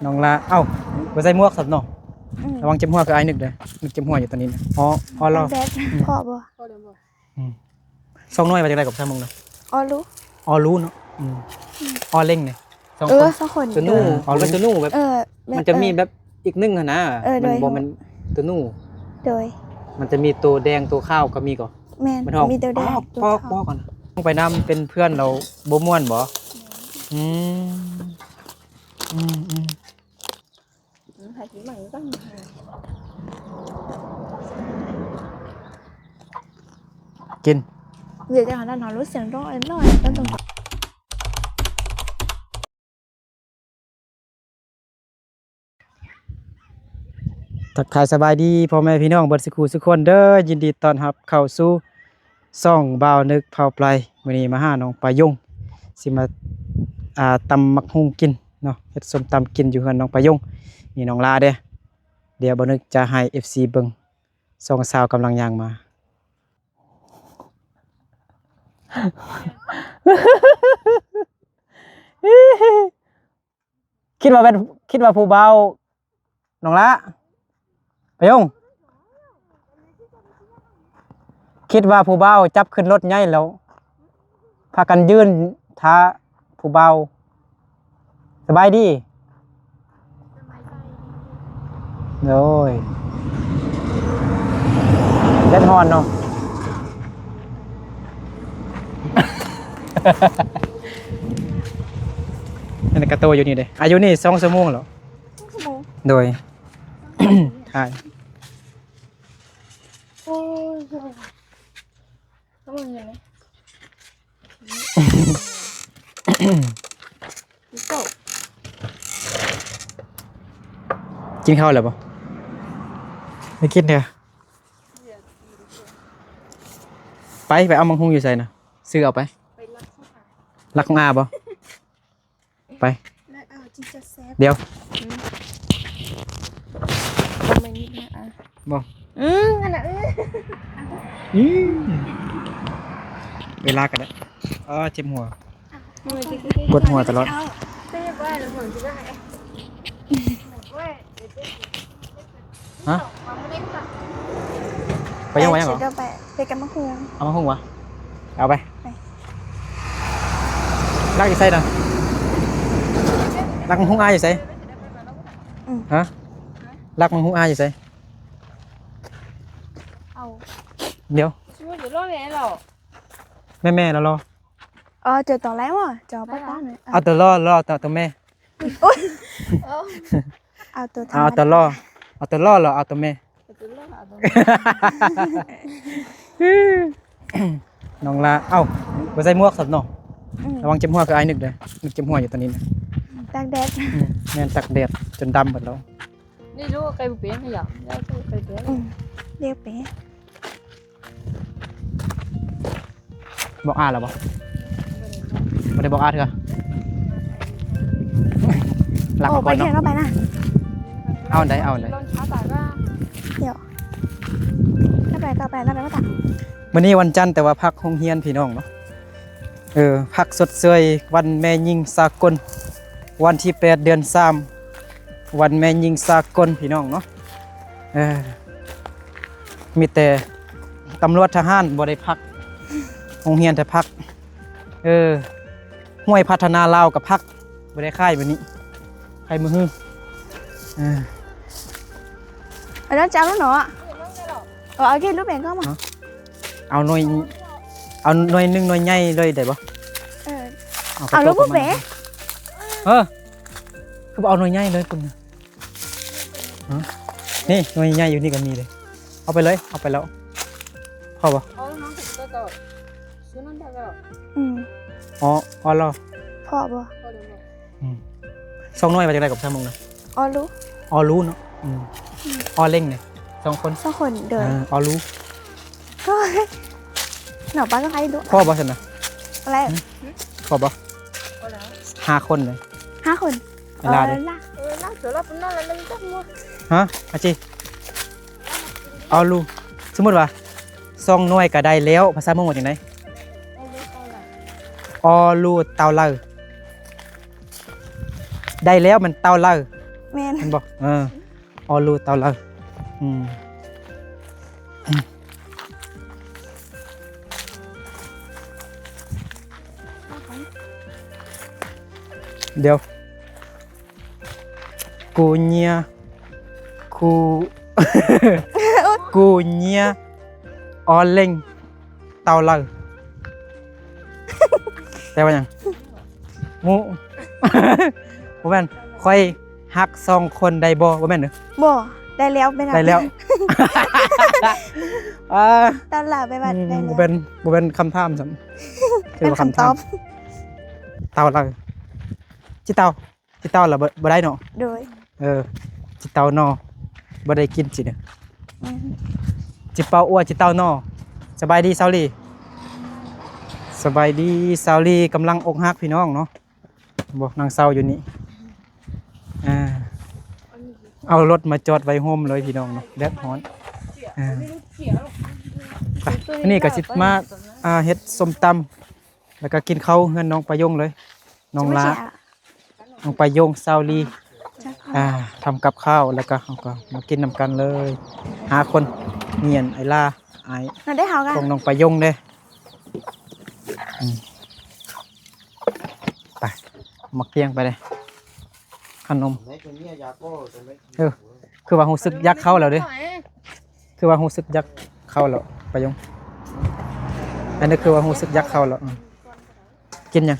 น้องละเอ้าบ่ใส่หมวกสับเนาะระวังเจ็บหัวคือไอ้นึกเด้อนึกเจ็บหัวอยู่ตอนนี้นะอ๋อรอ แดดพ่อบ่ สองหน่วยมาจากไหนกับชามุงนะ อ๋อรู้ อ๋อรู้เนาะอ๋อเล่งเนี่ยสองคน สองคน ตัวนู่อ๋อเป็นตัวนู่แบบมันจะมีแบบอีกนึงอะนะมันบ่มันตัวนู่ โดย มันจะมีตัวแดงตัวข้าวก็มีก่อน แม่น มันห้อง มีตัวแดงตัว ปอ ขาว ก่อน ต้องไปนำเป็นเพื่อนเราบ่ม่วนบ่อืมอืมอืม หาที่ใหม่ก็มี กิน เดี๋ยวจะหาด้านนอนรู้เสียงร้อนหน่อยต้นตรง ทักทายสบายดีพ่อแม่พี่น้องเบิดสุขุสุกคนเด้อยินดีต้อนรับเข้าสู่ซ่องบ่าวนึกเผาไพรมื้อนี้มาหาน้องปลายงสิมาตำมักฮุงกินเนาะเฮ็ดส้มตำกินอยู่เฮือนน้องปลายงนี่น้องลาเด้อเดี๋ยวบ่าวนึกจะให้ FC เบิ่งสองสาวกำลังย่างมา คิดว่าผู้เบาน้องละไปยงคิดว่าผู้เบาจับขึ้นรถใหญ่แล้วพากันยืนท้าผู้เบาสบายดีโอ้ยเล่นฮอนเนาะ นี่กระโตอยู่นี่เด้อายุนี่2 ชั่วโมงแล้วโดย ใช่ โอ้ยต้องมึงยังไงโต กินข้าวแล้วปะไม่กินเด้อไปเอามังคุงอยู่ใส่นะซื้อเอาไปรักของอาบ่ไปแล้วเอาจิจะแซ่บ เดี๋ยว ไม่นิดนะอ่ะ บ่ อันน่ะเวลากันแล้วเจ็บหัว มือจิ ปวดหัวตลอด เต้ว่าแล้วผมจะได้ ฮะไปยังไงเหรอ ไปกันมะฮวง เอามังคุงวะเอาไปรักอยู่ใส่นะรักมังคุงอาอยู่ใส่ฮะรักมังคุงอาอยู่ใส่ เอา เดี๋ยว ช่วยเดี๋ยวรอแม่หรอ แม่แล้วรอ เจอต่อแล้วอ่ะจอป้าหน่อย เอาตัวรอตัวแม่ เอาตัว เอาตัวรอเหรอเอาตัวแม่ น้องละเอ้าบ่ใส่หมวกสับเนาะระวังเจ็บหัวคือไอ้นึกเด้อนึกเจ็บหัวอยู่ตอนนี้นะ ตากแดด แม่นตักแดดจนดำหมดแล้ว นี่รู้ว่าไก่บุเปี้ยนขยับได้ก็ไก่เปี้ยน เรียกเป๊ะ บอกอาแล้วบ่บ่ได้บอกอาเถอะหลัก โอ้ไป ก่อน เที่ยว เนาะ ก็ไปนะ เอาอันใดเอาอันใด ลองช้าตายว่า เดี๋ยวถ้าไปก็ไปแล้วไปก็ตัด มื้อนี้วันจันทร์แต่ว่าพักโรงเรียนพี่น้องเนาะพักสดเสยวันแม่ยิงสากลวันที่8 เดือน 3วันแม่ยิงสากลพี่น้องเนาะมีแต่ตำรวจทหารบ่ได้พักโรงเรียนแต่พักห้วยพัฒนาลาวกับพักบ่ได้ค่ายแบบนี้ค่ายมือฮื้อ แล้วจ้าแล้วเนาะเอากินรูปแบ่งก็มา เอาหน่วยหนึงหน่วยใหญ่เลยได้บ่ เอารูปแบ่ง คือเอาหน่วยใหญ่เลยคุณนี่หน่วยใหญ่อยู่นี่ก็มีเลยเอาไปเลยเอาไปแล้วพอบ่ อ๋อน้องติดตัวต่อซื้อนั่นได้ก็ อ๋อรอ พ่อบ่ พอเดี๋ยวบอก สองหน่วยมาจากไหนกับชามุงนะ รู้ อ๋อรู้เนาะอ๋อเล่งเนี่ย2 คน สองคนเดิน อ๋อรู้ ก็หน่อป้าก็ใครดู พ่อบ่ซั่นน่ะ อะไร พ่อบ่ พอแล้ว 5 คนเลย 5 คน เวลาดิ ล่ะ น่าเสือรับนั่นแล้วมันจะมัว ฮะอาจิอ๋อรู้สมมุติว่า2 หน่วยก็ได้แล้วภาษามงว่าจังได๋ เอาเลยเอาละ อ๋อรู้เตาเลา ได้แล้วมันเตาเลา แม่น มันบอกออลูเตาเลาเดี๋ยวกูเนียกู กูเนียออเล็งเตาเลาแต่ว่าหยังหมู บ่แม่นค่อยฮัก2คนได้บ่แม่นเด้อ บ่ได้แล้วไปนะ ได้แล้ว ตอนหลับไปบัดได้ บ่ แล้ว เป็นบ่เป็นคำถามซ้ำ เป็นคำตอบ เตาเราจิเตาล่ะบ่ได้เนาะ โดย จิเตาเนาะบ่ได้กินจิเนี่ย แม่น จิเปาอ้วจิเตาเนาะสบายดีเซาลีสบายดีเซาลีกำลังอกหักพี่น้องเนาะบ่นางเซาอยู่นี่เอารถมาจอดไว้โฮมเลยพี่น้องเนาะแดดร้อนไปอันนี้ก็สิมาเฮ็ดส้มตำแล้วก็กินข้าวเฮือนน้องปะยงเลยน้องลาน้องปะยงเซาลีทำกับข้าวแล้วก็เอาก็มากินนำกันเลยหาคนเนียนไอ้ล่าไอ้ เราได้เฮากัน ส่งน้องปะยงเด้ไปมาเกียงไปเลยขนมคือว่ารู้สึกยักเข้าแล้วเด้คือว่ารู้สึกยักเข้าแล้วปะยงอันนี้คือว่ารู้สึกยักเข้าแล้วกินยัง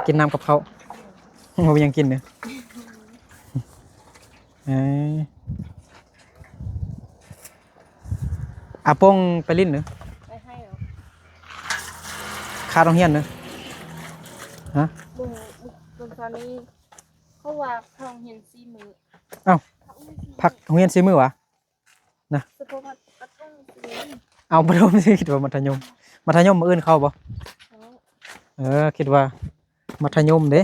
กินน้ำกับเขาบ่ยังกินเด้อาปงไปลิ้นเด้อ ไปให้เหรอ คาโรงเรียนเด้อฮะ บุญตอนนี้เขาว่าทองเห็นซีมือ เอ้าพักโรงเรียน4มื้อวะ สะโพกกระทั่งซี เอาบ่รู้สิคิดว่ามัธยมมื้ออื่นเข้าบ่คิดว่ามัธยมเด้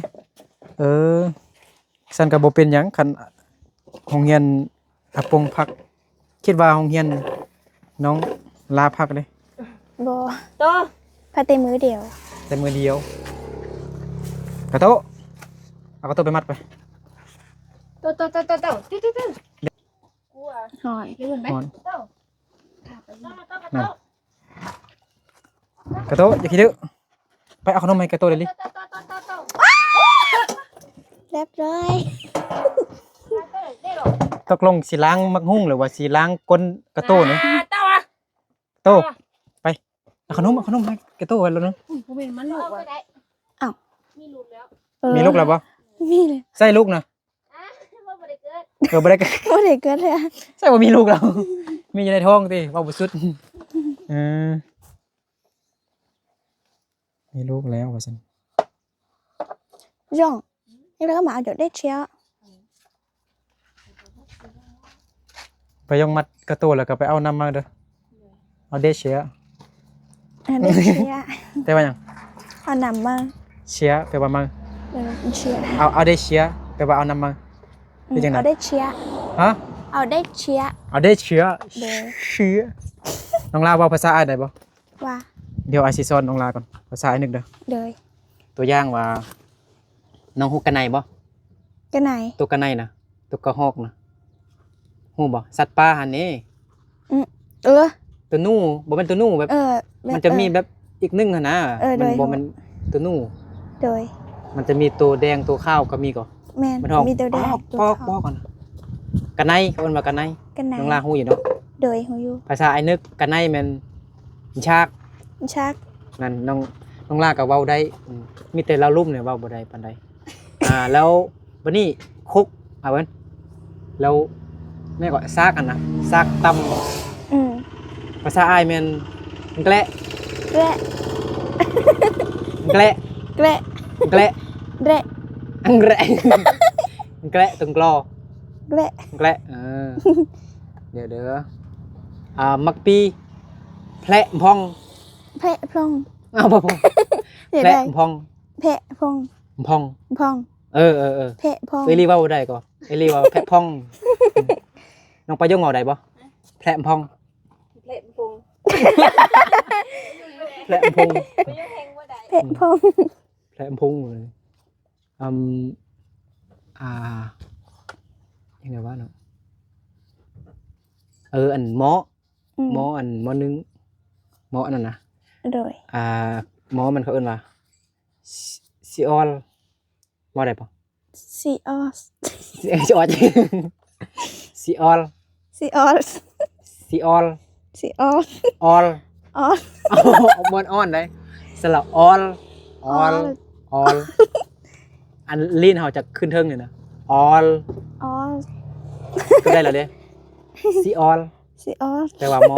ซั่นก็บ่เป็นหยังคันโรงเรียนอาปงพักคิดว่าโรงเรียนน้องลาพักเด้ บ่ โต พาเต็มมือเดียว แต่มื้อเดียวกระโตะเอากระโตะไปมัดไป โตติ๊กูอ่ะ หอน เห็นไหม นอน โต นั่นกระโตะอย่าคิดดื้อไปเอาขนมให้กระโตะเดี๋ยวนี้ เรียบร้อย ตกลงสิล้างมักหุ่งหรือว่าสิล้างก้นกระโตะเนาะ โตอ่ะ โตะไปเอาขนมให้กระโตะไว้แล้วเนาะ กูเป็นมันลูกว่ะมีลูกแล้ว มีลูกแล้วบ่ มีเลย ใส่ลูกนะ ว่าบ่ได้เกิด บ่ได้ บ่ได้เกิดเลย ใส่ว่ามีลูกแล้ว มีอยู่ในท้องติว่าบ่สุดมีลูกแล้วว่าซั่น ย่องนี่แล้วก็มาเอาเดี๋ยวได้เชีย ไปยองมัดกระโตแล้วก็ไปเอาน้ำมาเด้อเอาเดชเชีย ได้เชีย แต่ว่าหยัง เอานำมา เชียแปลว่ามา เชีย เอาเดชเชียแปลว่าเอาน้ำมาเป็นจังได๋ เอาได้เชีย ฮะ เอาได้เชีย เอาเดชเชีย เด้อ เชียน้องลาเว้าภาษาอ้ายได้บ่ ว่า เดี๋ยวอ้ายสิสอนน้องลาก่อนภาษาอ้ายนึกเด้อ เลย ตัวอย่างว่าน้องฮู้กันไนบ่ กันไหน ตัวกันไนน่ะตัวกระหอกน่ะฮู้บ่สัตว์ป่าหั่นนี่ เออ ตัวหนูบ่แม่นตัวหนูแบบ มันจะมีแบบอีกนึงหั่นนะ มันบ่แม่นตัวหนู โดย มันจะมีตัวแดงตัวขาวก็มีก็ แม่น มันห้อง มีตัวแดง ปอกปอกกันกันไนเขาเอิ้นว่ากันไน กันไหน น้องลาฮู้อยู่เนาะ โดยหูอยู่ ภาษาไอ้นึกกันไนแม่นชาก ชัก นั่นน้องลาก็เว้าได้มีแต่เราลุ่มเนี่ยเว้าบ่ได้ปานใดแล้วบัดนี้คุกเว้นแล้วแม่ก็ซากอันน่ะซากตำภาษาอ้ายแม่นแกละ แกะ แกละ แกะ แกละ แกะ อังแกละแกละตึงกลอ แกะ แกละเดี๋ยวมักปีแพละพอง แพะพอง เอาบ่พอง เดี๋ยว แพละ ได้ พอง แพะพอง พอง พอง เออ แพะพอง เอลี่ว่าบ่ได้ก่อนเอลี่ว่าแพะพองน้องไปยงเอาได้บ่แพะพอง เละพุง แพะพง ไม่ยังแหงว่าได้ แพะพอง แพะพงเลย ยังไงวะเนาะอันหมออันหมอนึงหมออันนั้นนะ โดย หมอมันเขาเอิ้นว่าซิออลว่าได้ปะ ซีออส ซิออลซิออล ซีออส ซิออล ซีออส ออล ออส มอนออนได้สลับออลออลออลอันลิ้นเขาจะขึ้นเทิงเนี่ยนะออล ออส ก็ได้แล้วเด้ซิออล ซีออส แปลว่าหมอ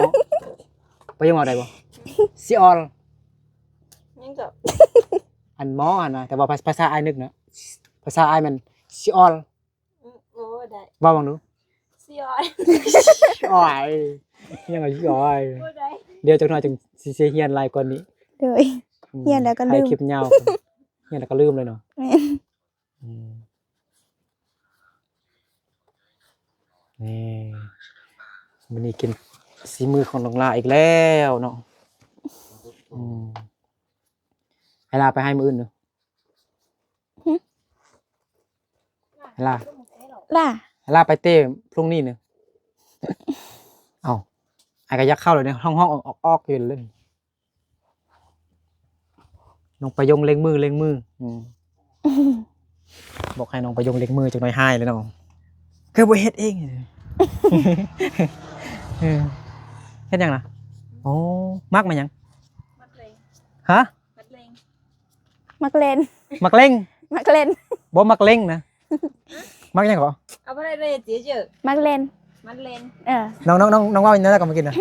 ไปยังว่าได้บ่ซิออล ยังกับ อันหมออันนะแต่ว่าภาษาอ้ายนึกนะภาษาอ้ายมันซิออล โอ้ได้ ว่าบังดู ซีออย ซิออยยังไงซิออย โอ้ได้ เดี๋ยวจักหน่อยจึงสิเฮียนหลายกว่านี้ โดย เฮียนแล้วก็ลืม ถ่ายคลิปยาวเฮียนแล้วก็ลืมเลยเนาะ แม่น นี่วันนี้กินสีมือของน้องลาอีกแล้วเนาะให้ลาไปให้มืออื่นเนาะให้ลา ล่ะ ให้ลาไปเต้พรุ่งนี้เนาะเอาไอ้ก็ยักเข้าเลยเนี่ยห้องออกอยู่เลยน้องประยงเล็งมือบอกให้น้องประยงเล็งมือจังหน่อยให้เลยเนาะคือบ่เฮ็ดเองเฮ็ดยังล่ะโอ้มักมายัง มัดเลง ฮะ มัดเลง มักเล่น มักเล่ง มักเล่น บ่มักเล่งนะมักยังเหรอ เอาไปเลยเจ๊เจอ มักเล่น มัดเลง น้องว่าอย่างนั้นก็มากินนะ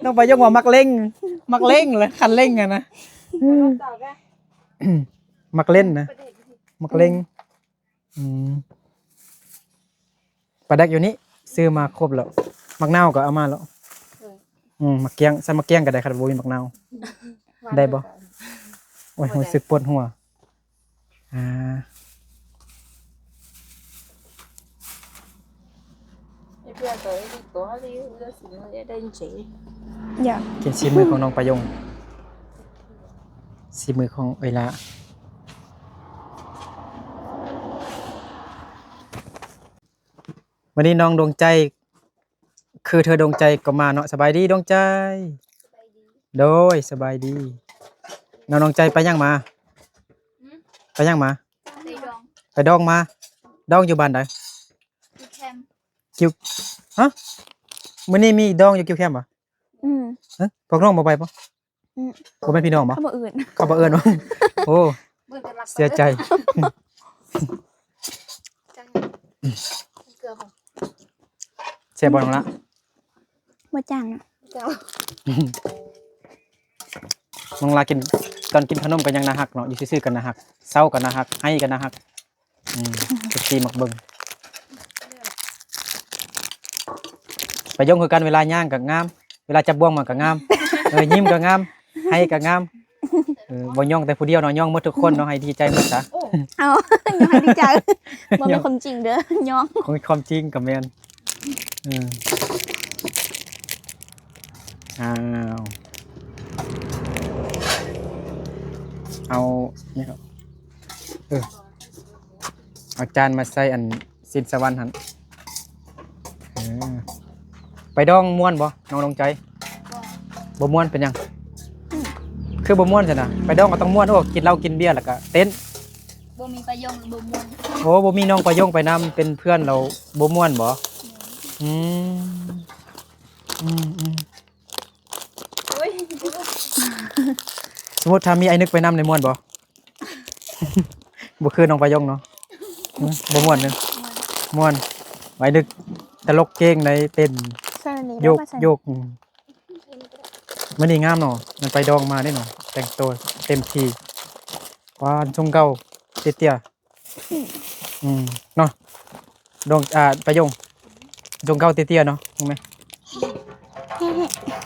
น้องไปยกว่ามักเล่งเลยคันเล่งอะนะ ต่อกัน มักเล่นนะ ประเด็น มักเล่งปลาดักอยู่นี่ซื้อมาครบแล้วมักนาวก็เอามาแล้วมักเกี้ยงใส่มักเกี้ยงก็ได้ครับบ่มีมักนาวได้บ่โอ้ยรู้สึกปวดหัวเพื่อนตัวนี้ตัวนี้เลือดสีมันจะได้จี อยาก กินสีมือของน้องประยงสีมือของเวลาวันนี้น้องดวงใจคือเธอดวงใจก็มาเนาะสบายดีดวงใจโดยสบายดีน้องดวงใจไปยังมาไปยังมา ไปดอง ไปดองมาดองอยู่บ้านใด ดูแคม คิวฮะมื้อนี้มีดองอยู่คิวแคมป์บ่พวกน้องบ่ไปบ่บ่เป็นพี่น้องบ่ เขาบอกอื่น เขาบ่เอิ้นบ่โอ้เสียใจ จังเกลือของ เสียบ่น้องละ บ่จังนะ จัง น้องลากินตอนกินขนมกันยังน่าฮักเนาะอยู่ซื่อๆกันน่าฮักเศร้ากันน่าฮักให้กันน่าฮักตีมักเบิ่งไปยงคือกันเวลาย่างก็งามเวลาจับบ่วงมันก็งามยิ้มก็งามให้ก็งามบ่ย่องแต่ผู้เดียวเนาะย่องหมดทุกคนเนาะให้ดีใจหมดซะ เอาอย่าให้ดีใจบ่เป็นความจริงเด้อย่อง ของความจริงกับแม่นอ้าวเอานี่ครับเอาจานมาใส่อันสินสวรรค์หั่นไปดองม่วนบ่น้องดวงใจบ่ม่วนเป็นหยังคือบ่ม่วนซั่นน่ะไปดองก็ต้องม่วนโอ้กินเหล้ากินเบียร์แล้วก็เต้น บ่มีประโยชน์บ่มวน โอ้บ่มีน้องประยงไปนำเป็นเพื่อนเราบ่ม่วนบ่อืม โอ้ย สมมุติถ้ามีไอ้นึกไปนำในม่วนบ่ บ่คือน้องประยงเนาะบ่ม่วนเด้อม่วนไว้นึกตลกเก่งในเต้น สารนี้ โยก บ่ใส่ โยกมันนี่งามเนาะมันไปดองมาได้เนาะแต่งตัวเต็มที่หวานชงเก่าเตี้ยๆเนาะดองประยงชงเก่าเตี้ยๆเนาะถูกไหม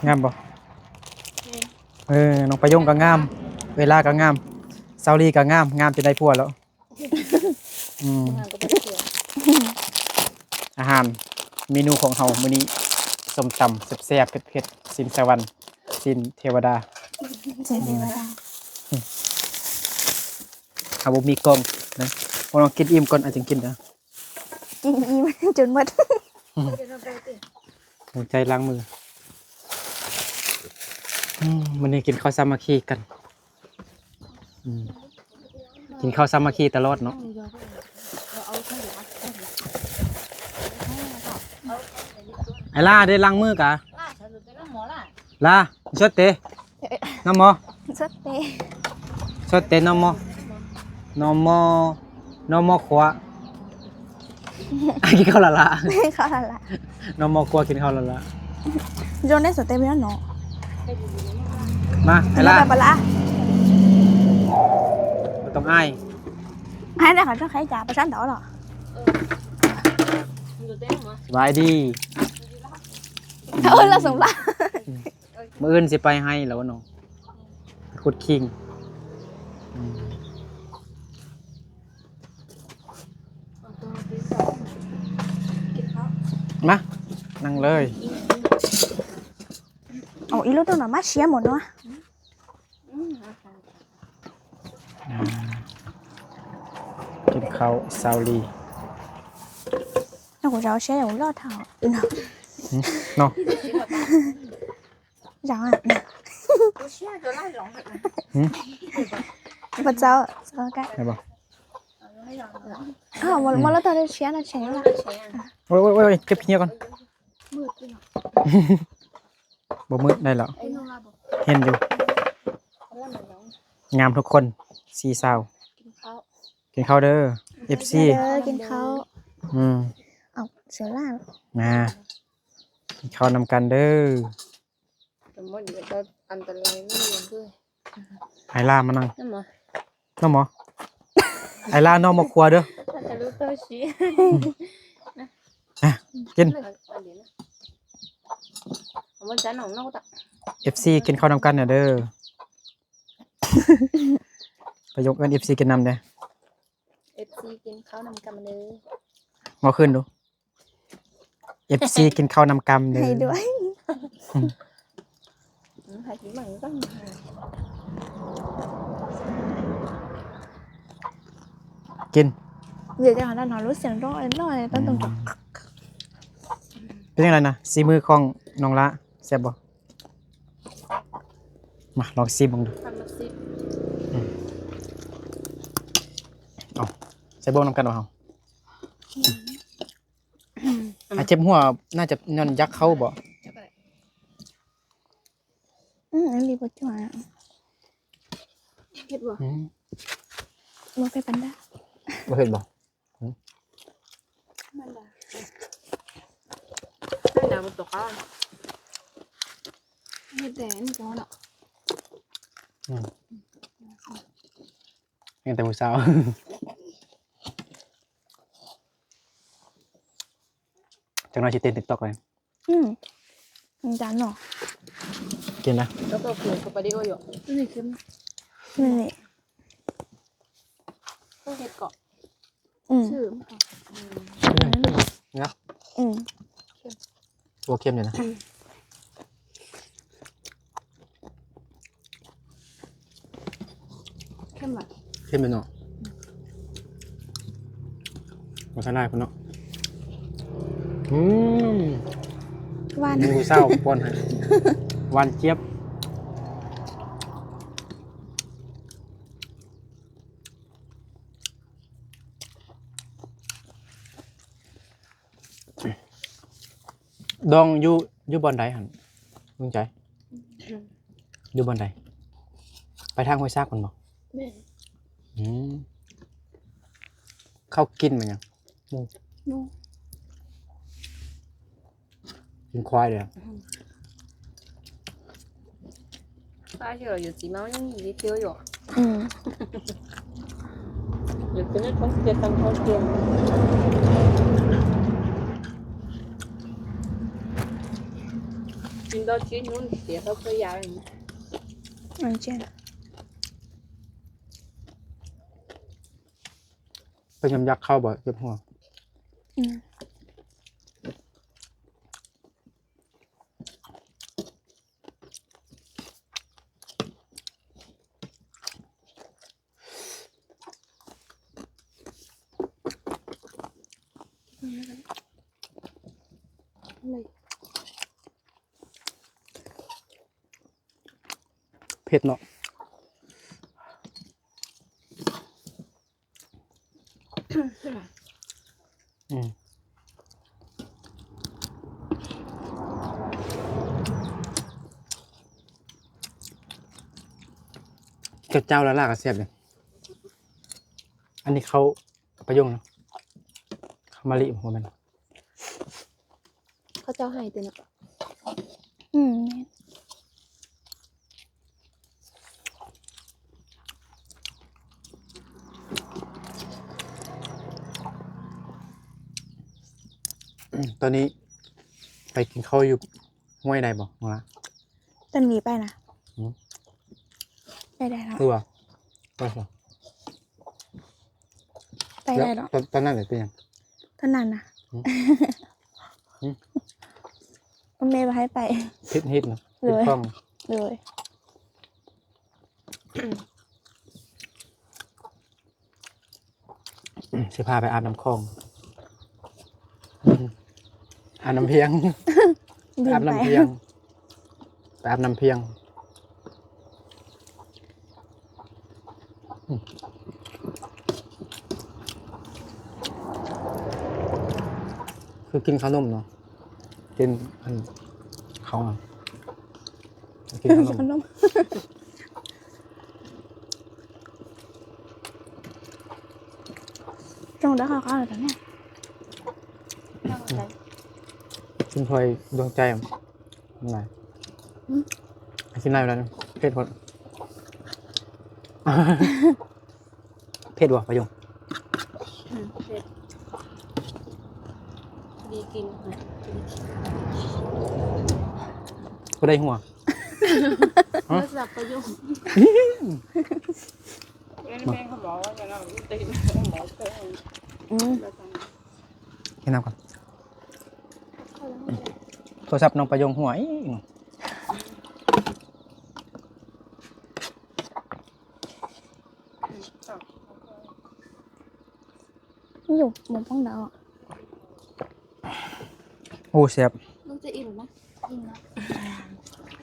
งามบ่น้องประยงก็งามเวลาก็งามเซาลีก็งามจนได้ผัวแล้วอาหารเมนูของเฮามื้อนี้ส้มตำแซ่บๆเผ็ดๆสินสวรรค์สินเทวดา เสียงเทวดา เอาบ่มีกล้องนะ บ่ลองกินอิ่มก่อนอาจจะกินเด้อ กินอีมันจนหมด หัวใจล้างมือมื้อนี้กินข้าวสามัคคีกันกินข้าวสามัคคีตลอดเนาะไอ้ล่าได้ล้างมือกะล่าชดเตน้ำหมอ สดเตะ ชดเตน้ำหมอน้ำหมอน้ำหมอขวากินข้าวละละ เขาละละ น้ำหมอขวากินข้าวละละ โยนได้สดเตะไม่ได้เนาะ มาไอ้ล่า แบบปลา บ่ต้องอ้าย ให้ได้ค่ะเจ้าใครจ่าประชันต่อหรอ สบายดี เราสงสาร มื้ออื่นสิไปให้แล้วเนาะขุดคิงมานั่งเลย อ๋ออีลูกตัวหน่อมาเชียร์หมดเนาะ กินข้าวซาวลี 那我找谁有老汤？呢？ เนาะ 让啊！不走，走开。 ได้บ่ 啊，我老汤的钱了，钱了。 โอ้ยเก็บเฮียก่อนบ่มืดได้แล้วเห็นอยู่งามทุกคนสีสาวกินข้าวเด้อ FC กินข้าว เอาเสือล่าง มากินข้าวนำกันเด้อ แต่ว่าเดี๋ยวจะอันตรายไม่เรียนด้วย ไอล่ามานั่ง นั่นหมอ น้องหมอไอล่าน้องมาครัวเด้อ ถ้าจะรู้ตัวชี้ กิน เดี๋ยวนะเอามันจะหนองนอกตะ FC กินข้าวนำกันเนี่ยเด้อไปยกเอิ้น FC กินนำเด้อ FC กินข้าวนำกันเลย งอขึ้นดู FC กินข้าวนำกำเด้อ ให้ด้วย หาที่หมังก็ กิน เดี๋ยวจะหาด้านหอรู้เสียงร้อยร้อยต้นตรงจบ เป็นยังไงนะซีมือของน้องละแซ่บบ่มาลองซีบ้างดู ทำมาสิ เอาใส่บ่วงนำกันบ่เฮาอาเจ็บหัวน่าจะย้อนยักษ์เข้าบ่ อันนี้ปวดจัง เห็ดบ่ มันไปปันได้ บ่เห็นบ่ มันด่าไม่ด่าบนตกอ่ะเห็ดแดงนี่ก็เนาะ เห็นแต่ผู้สาว จังหน่อยสิเต้น TikTok เลย จานเนาะ กินนะ แล้วก็เกลือกับปลาดิโออยู่นี่คือ นี่ ก็เห็ดเกาะ ชื่อ เนาะ ตัวเค็มอยู่นะ เข้มอ่ะ เค็มอยู่เนาะมาทานได้พุ่นเนาะ วัน มีผู้สาวป้อนให้หวานเจี๊ยบ ดองอยู่บอนใดหั่นลุงใจอยู่บอนใดไปทางห้วยซากมันบ่ แม่ เข้ากินมันยัง นู่ กินควายเลยอะ ป้าที่เราอยู่จีเมายังอยู่ที่เที่ยวอยู่อยู่เป็นนักท่องเที่ยวทำท่องเที่ยวกิน到去นู่นเสียเขาเคยยาวอย่างนี้ มันเจน เป็นยำยักษ์เข้าบ่เจ็บหัว เลย เผ็ดเนาะอืมเจ้าละลากระเสียบเลยอันนี้เขาประยงเนาะเขามาลิผมว่ามัน เขาเจ้าให้เต็มอ่ะ อืม ตอนนี้ไปกินข้าวอยู่ห้วยใดบ่มา ตอนนี้ไปนะ อืม ไปได้แล้ว คือว่าไปเหรอ ไปได้แล้ว ตอนนั้นเลยเป็นยัง เท่านั้นนะ อืม แม่มาให้ไป พิษฮิตเนาะ เลย พิษคล่อง เลย สิพาไปอาบน้ำคลองอาบน้ำเพียง บิน อาบ ไป น้ำเพียงไปอาบน้ำเพียงคือกินข้าวนมเนาะกินอันเขาอ่ะกินข้าวนม ขนมจงได้ข้าวๆเลยตอนเนี้ย นั่งใจ กินพลอยดวงใจอ่ะมันไหนกินอะไรแล้วเผ็ดพอด เผ็ดวะประโยง เผ็ดดีกินนะ ก็ได้หัว มาสับประยุกต์แม่เขาบอกว่าจะเราตีนหมอเพิ่ม อืม กินน้ำก่อนโทรศัพท์น้องประโยงหัวอีก นี่อยู่หมู่บ้องดาวอ่ะ โอ้เสียบ ลูกจะอิ่มนะอิ่มนะ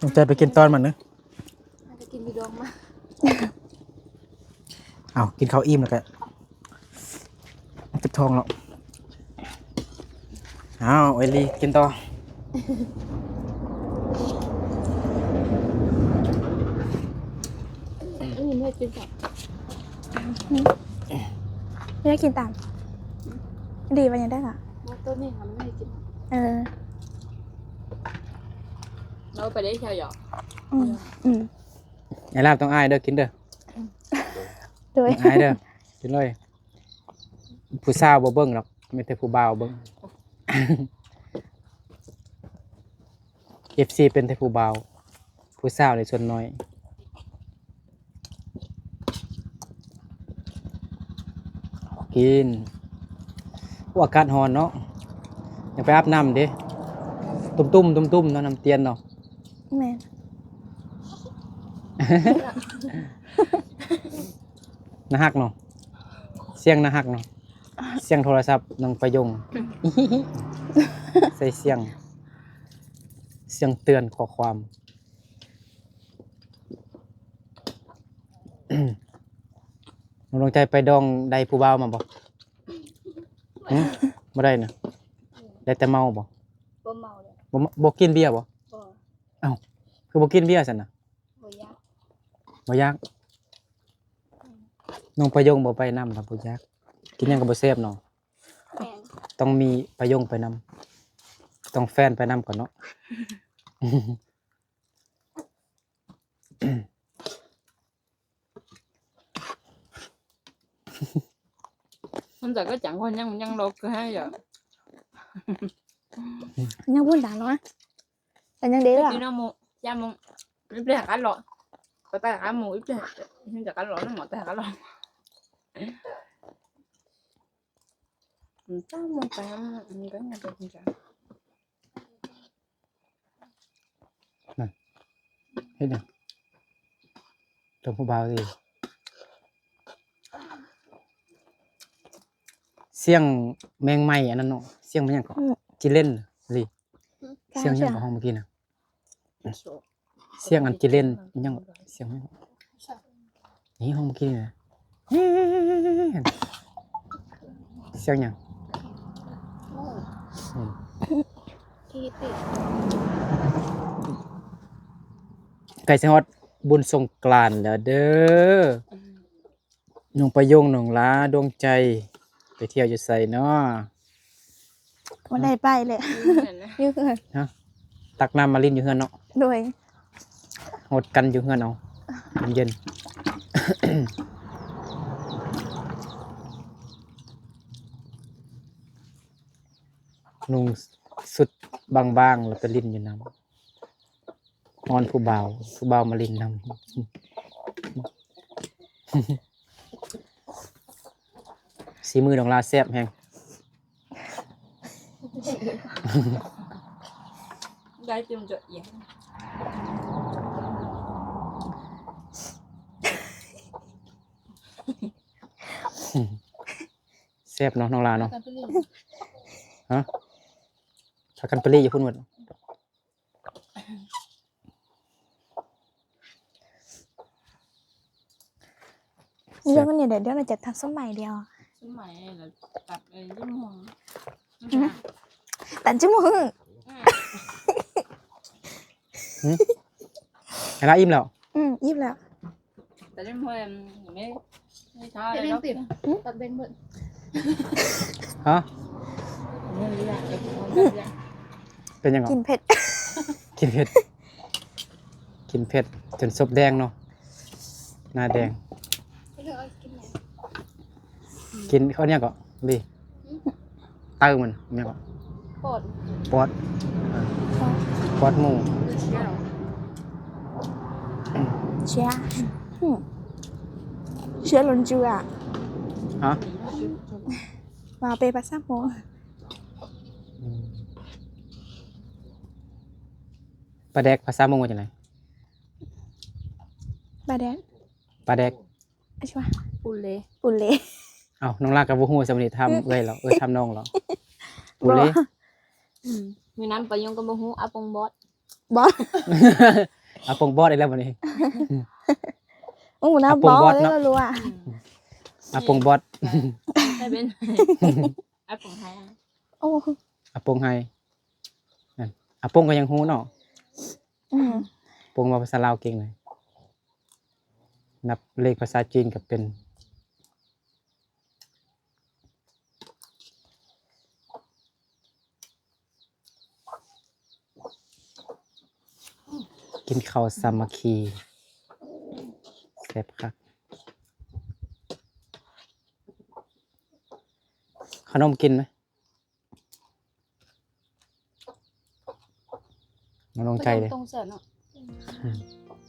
น้องใจไปกินตอนมันเนอะ มันจะกินดีดองมา อ้าวกินข้าวอิ่มแล้วแกติดทองแล้วอ้าวเอลีกินต่อ ไม่มีเนื้อกินสับ ไม่ได้กินตาม ดีไปยังได้ค่ะ มอต้นนี่ค่ะมันไม่ได้กิน เออ เราไปได้แค่หยอก อืมอืม ไอ้ลาบต้องอายเด้อกินเด้อ โดย อายเด้อกินเลยผู้สาวบ่เบิ่งหรอกมีแต่ผู้บ่าวเบิ่ง FC เป็นแต่ผู้บ่าวผู้สาวในส่วนน้อยกินอากาศร้อนเนาะอยากไปอาบน้ำเด้ตุ้มๆตุ้มๆเนาะน้ำเตียนเนาะ แม่น น่าฮักเนาะเสียงน่าฮักเนาะเสียงโทรศัพท์น้องประยง ใส่เสียงเตือนข้อความ น้องลงใจไปดองใดผู้บ่าวมาบ่หึบ่ได้นะได้แต่เมาบ่ บ่เมาเลย บ่กินเบียร์บ่ บ่ คือบ่กินเบียร์ซั่นน่ะ บ่ยาก บ่อยากน้องประยงบ่ไปนำครับบ่อยากกินหยังก็บ่แซ่บเนาะ แม่ง ต้องมีประยงไปนำต้องแฟนไปนำก่อนเนาะ มันจะก็จังคนยังลบก็ให้หยอก ยังพูดด่าเนาะแต่ยังเด็กอ่ะ đi nó mua cha mua ít đi cả lọ có ta cả mua ít đi nhưng cả lọ nó mỏ ta cả lọ ta mua ta cái nhà tôi không trả เฮ็ดหยังจบผู้บ่าวสิเสียงแมงไหม้อันนั้นเนาะเสียงมันหยังก็จิเล่นสิ เสียงยังบ่ห้องเมื่อกี้น่ะเสียงอันกิเล่นยังเสียงยังนี่ห้องเมื่อกี้น่ะเสียงยังไก่สิฮอดบุญสงกรานต์แล้วเด้อน้องประยงน้องลาดวงใจไปเที่ยวอยู่ไสเนาะ บ่ได้ไปเลยอยู่เฮือน ตักน้ำมาลิ้นอยู่เฮือนเนาะ โดย หดกันอยู่เฮือนเอาเย็น นุ่งสุดบางๆแล้วไปลิ้นอยู่น้ำนอนผู้บ่าวมาลิ้นน้ำ สีมือของลาแซ่บแฮง ได้เตรียมจะเอียง แซ่บเนาะน้องลาเนาะ กันไปเรื่อย ฮะชักกันไปรีอยู่พุ่นหมด เรื่องนี้เดี๋ยวเราจะทักสมัยเดียว สมัยเราตัดไอ้รุ่นหง แต่จมูก ไอ้ลาอิ่มแล้ว ยิบแล้ว แต่รุ่นหงไม่ท้าเลยเนาะตัดเบนเบิด ฮะ นี่แหละ เป็นยังไง กินเผ็ด กินเผ็ดกินเผ็ดจนศพแดงเนาะหน้าแดงกินเขาเนี่ยก็ดีเติมมันเนี่ยก็ ปอด ปอดปอดหมู เชี่ยว เชื้อล้นเจือ ฮะ มาเปปัสซ่าโม ปลาแดกภาษามงว่าจังไง บาแดน ปลาแดก อะชัว ปุ่นเลย อุ่นเละ เอ้าน้องลากกับบ่ฮู้สำนีทำเอ้ยเหรอทำน้องเหรอปุเลย มีน้ำปลายงกับมะฮูอาปงบอส บอส อาปงบอสได้แล้วบัดนี้ โอ้โหน้า อ่ะ บอ ปรุงบอ ส ส เลย เนอะ เรารู้อ่ะ อาปงบอส ได้เป็นอาปงไทย โอ้ อาปงไฮนั่นอาปงก็ยังฮู้เนาะ ปงว่าภาษาลาวเก่งเลยนับเลขภาษาจีนกับเป็นกินข้าวสามัคคีแซ่บคักขนมกินไหมมาลงใจเลย ตรงเสือเนาะ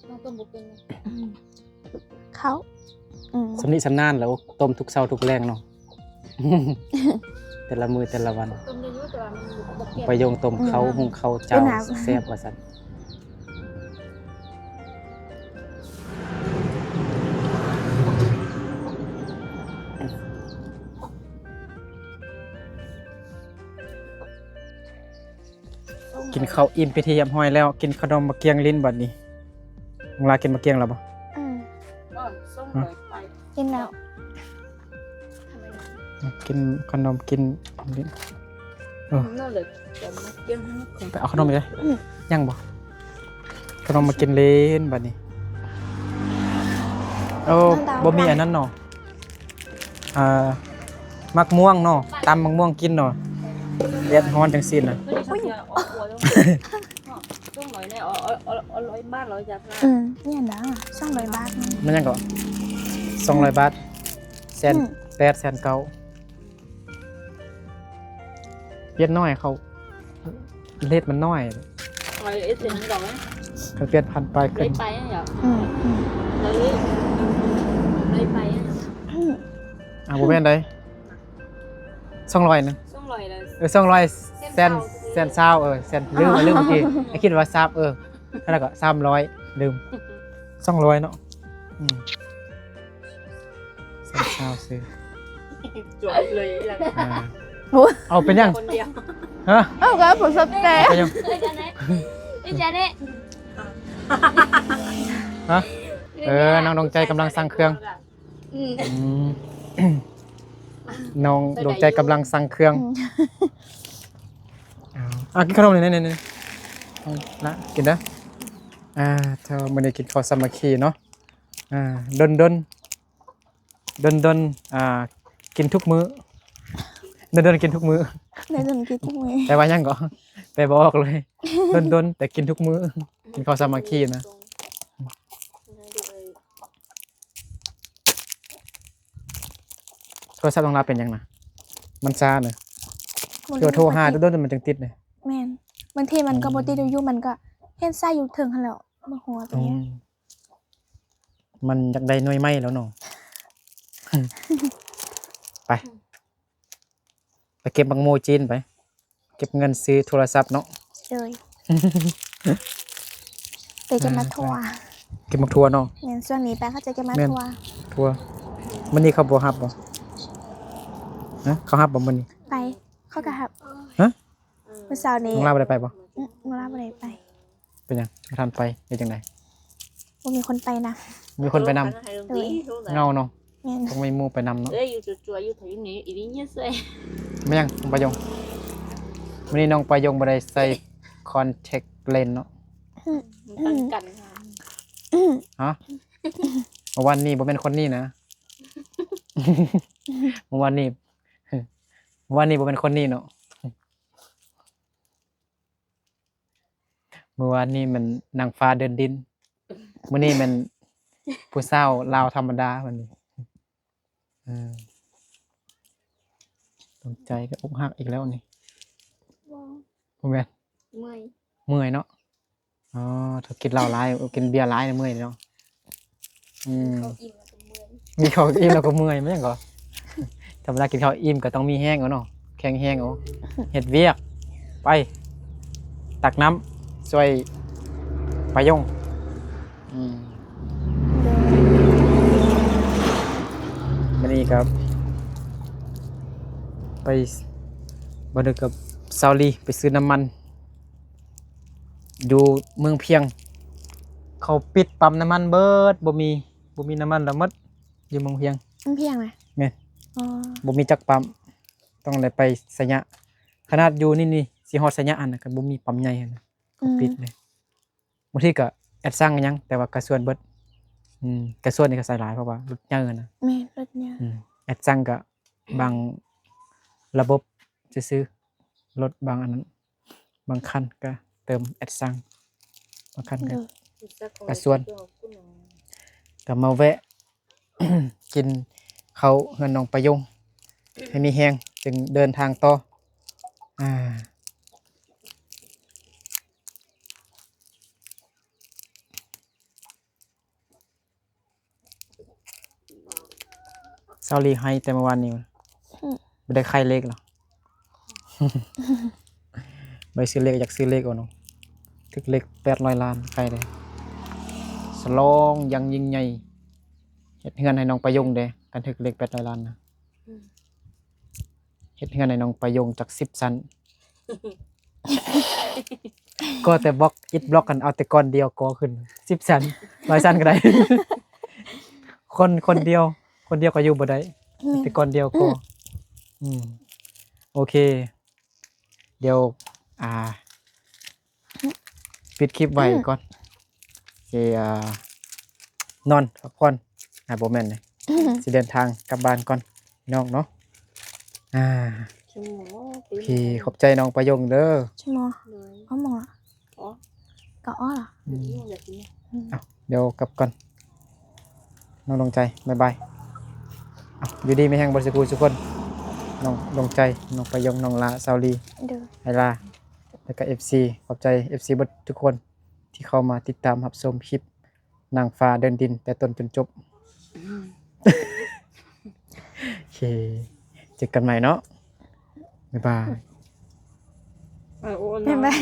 ต้องต้มบุกเป็น เขาสำนิสำนานแล้วต้มทุกเช้าทุกแรงเนาะ แต่ละมือแต่ละวัน ต้มเยอะๆแต่ว่ามันบุกเปลี่ยน ไปโยงต้มเขาหุงเขาเจ้าแซ่บว่าซั่นกินข้าวอิ่มไปที่ยำห้อยแล้วกินขนมมะเกียงลิ้นบัดนี้เวลากินมะเกียงแล้วบ่ ก็ส้มเลยไป กินแล้ว กินขนมกินลิ้น นั่นเลยจะมาเกี่ยงให้มัน ไปเอาขนมไปเลยยังบ่ขนมมากินเล่นบัดนี้โอ้บ่มีอันนั้นเนาะมักม่วงเนาะตำมักม่วงกินเนาะเลียดฮ้อนจังซี่น่ะ ก็จะเสียออกหัวต้องหน่อยเนี่ยเอาร้อยบ้านร้อยจับนะ เนี่ยนะ200 บาท มันยังก็200 บาทแสน8แสน9เลียดน้อยเขาเลดมันน้อย ร้อยเอสเซนก่อนไหม เขาเปลี่ยนพันไป เล ขึ้น ยไปอ่ะเหรอเลยไปอ่ะ บ่แม่นได้200นึง ต้องลอยเลย 200แสน20แสนลืมเมื่อกี้ไอ้คิดว่าซับแล้วก็300ลืม200เนาะแสน20ซื้อ จบเลย อ่า เอาเป็นยัง คนเดียว ฮะ เอ้าก็ผมสเตย์ เป็นยัง นี่จะเนี่ย ฮะน้องดวงใจกำลังสั่งเครื่อง อืม อืม น้องดวงใจกำลังสั่งเครื่องกินขนมนี่นี่นะกินนะเธอมันได้กินข้าวสามัคคีเนาะดนกินทุกมื้อดนกินทุกมื้อ ในจนคิดทุกมื้อ แต่ว่ายังก็ไปบอกเลยดนแต่กินทุกมื้อกินข้าวสามัคคีนะโทรศัพท์ต้องรับเป็นยังนะมันช้าเนอะโทรหาดนมันจังติดเลย แม่นบางทีมันก็บ่ติดอยู่มันก็เฮ็ดซ่าอยู่ถึงหั่นแหล้วบ่หัวตัวเนี้ย มันอยากได้หน่วยไม้แล้วเนาะ ไปเก็บบังโมจีนไป เก็บเงินซื้อโทรศัพท์เนาะ เลยแต่จะมาทัวร์ เก็บมักทัวร์เนาะ แม่นช่วงนี้แป้งเขาจะมา แม่น ทัวร์ ทัวร์มันนี่เขาบ่ฮับบ่ฮะเขาฮับบ่มันนี่ ไปเขาก็ครับ ฮะ เมื่อเช้านี้ น้องลาบ่ได้ไปบ่ มาลาบ่ได้ไป เป็นหยังบ่ทันไปเป็นจังได บ่มีคนไปนะ มีคนไปนำเงาเนาะ แม่น ต้องมีหมู่ไปนำเนาะ เอ้ยอยู่จั่วๆอยู่แถวนี้อีนี่เนี่ยเซ่ ไม่ยังน้องปายงวันนี้น้องปายงบ่ได้ใส่คอนแทคเลนส์เนาะ ตั้งกัน ฮะเมื่อวานนี้บ่เป็นคนนี้นะ เมื่อวานนี้บ่เป็นคนนี้เนาะเมื่อวานนี้มันนางฟ้าเดินดินมื้อนี้มันผู้สาวลาวธรรมดาวันนี้ตกใจก็อกหักอีกแล้วนี่บ่แม่น เมื่อย เมื่อยเนาะอ๋อถ้ากินเหล้าหลายกินเบียร์หลายเนี่ยเมื่อยเนาะมีข้าวอิ่มแล้วก็เมื่อยไม่ใช่เหรอธรรมดากินข้าวอิ่มก็ต้องมีแห้งเอาเนาะแข็งแห้งเอาเฮ็ดเวียกไปตักน้ำช่วยปายงวันนี้ครับไปบันทึกกับซาวลีไปซื้อน้ำมันอยู่เมืองเพียงเขาปิดปั๊มน้ำมันเบิดบ่มีน้ำมันละหมดอยู่เมืองเพียง มันเพียงนะ แม่น อ๋อ บ่มีจักปั๊มต้องได้ไปสะยะขนาดอยู่นี่สิฮอดสะยะอันน่ะก็บ่มีปั๊มใหญ่หั่นน่ะเขาปิดเลยบางทีก็แอดสั่งหยังแต่ว่ากระส่วนเบิดกระส่วนนี่ก็ใส่หลายเพราะว่ารถเยอะนะ แม่นรถเนี่ย แอดสั่งก็บางระบบซื้อๆรถบางอันนั้นบางคันก็เติมแอดสั่งบางคันก็ กระส่วน ก็มาแวะ กินเขาวเงินน้องประยงให้มีแฮงจึงเดินทางต่อเซาลีให้แต่เมื่อวานนี้ไม่ได้ไข่เล็กหรอก ไปซื้อเล็กอยากซื้อเล็กเอาเนาะถึกเล็ก800 ล้านไข่เลยสลองยังยิ่งใหญ่เฮ็ดเฮือนให้น้องประยงเด้กันถึกเล็ก800 ล้านนะเฮ็ดเฮือนให้น้องประยงจาก10 ชั้น ก็แต่บล็อกอิฐบล็อกกันเอาแต่ก้อนเดียวก่อขึ้น10 ชั้น100 ชั้นก็ได้ คนเดียวก็อยู่บ่ได้แต่ก้อนเดียวก็โอเค เดี๋ยวปิดคลิปไว้ก่อนนอนพักผ่อนบ่แม่นเลยสิเดินทางกลับบ้านก่อนพี่น้องเนาะพี่ขอบใจน้องประยงเด้อ ใช่มั้ยอ๋อหมอก็อ้อเหรอ เดี๋ยวกลับก่อนน้องดวงใจบ๊ายบายอยู่ดีไม่แห้งบริสุทธิ์ทุกคนน้องดวงใจน้องประยงน้องลาซาวลี เด้อ ไอลาแล้วก็ FC ขอบใจ FC เบิดทุกคนที่เข้ามาติดตามรับชมคลิปนางฟ้าเดินดินแต่ต้นจนจบโอเคเจอกันใหม่เนาะบ๊ายบาย บ๊ายบาย